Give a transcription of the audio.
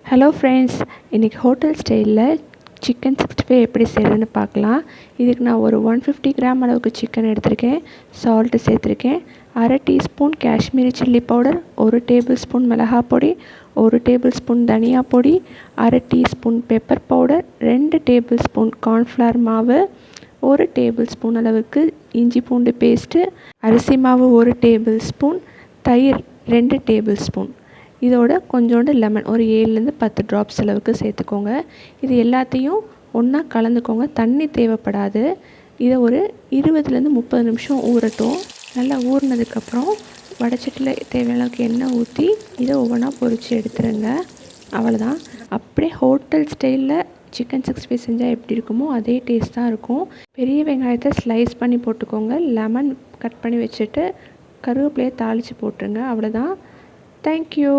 Hello friends, இன்றைக்கி hotel ஸ்டைலில் chicken 65 எப்படி செய்கிறதுன்னு பார்க்கலாம். இதுக்கு நான் ஒரு 150 கிராம் அளவுக்கு சிக்கன் எடுத்திருக்கேன். சால்ட்டு சேர்த்துருக்கேன். அரை teaspoon Kashmiri chilli powder, 1 table spoon மிளகாய் பொடி, 1 டேபிள் ஸ்பூன் தனியா பொடி, அரை teaspoon pepper powder, 2 table spoon cornflour மாவு, 1 டேபிள் ஸ்பூன் அளவுக்கு இஞ்சி பூண்டு பேஸ்ட்டு, அரிசி மாவு 1 டேபிள் ஸ்பூன், தயிர் 2 டேபிள் ஸ்பூன். இதோட கொஞ்சோண்டு லெமன் ஒரு 7லேருந்து 10 ட்ராப்ஸ் அளவுக்கு சேர்த்துக்கோங்க. இது எல்லாத்தையும் ஒன்றா கலந்துக்கோங்க. தண்ணி தேவைப்படாது. இதை ஒரு 20லேருந்து 30 நிமிஷம் ஊறட்டும். நல்லா ஊறினதுக்கப்புறம் வடைச்சட்டியில் தேவையான அளவுக்கு எண்ணெய் ஊற்றி இதை ஒவ்வொன்றா பொரித்து எடுத்துருங்க. அவ்வளோதான். அப்படியே ஹோட்டல் ஸ்டைலில் சிக்கன் 65 செஞ்சால் எப்படி இருக்குமோ அதே டேஸ்ட் தான் இருக்கும். பெரிய வெங்காயத்தை ஸ்லைஸ் பண்ணி போட்டுக்கோங்க. லெமன் கட் பண்ணி வச்சுட்டு கருவேப்பிலையை தாளித்து போட்டுருங்க. அவ்வளோதான். Thank you.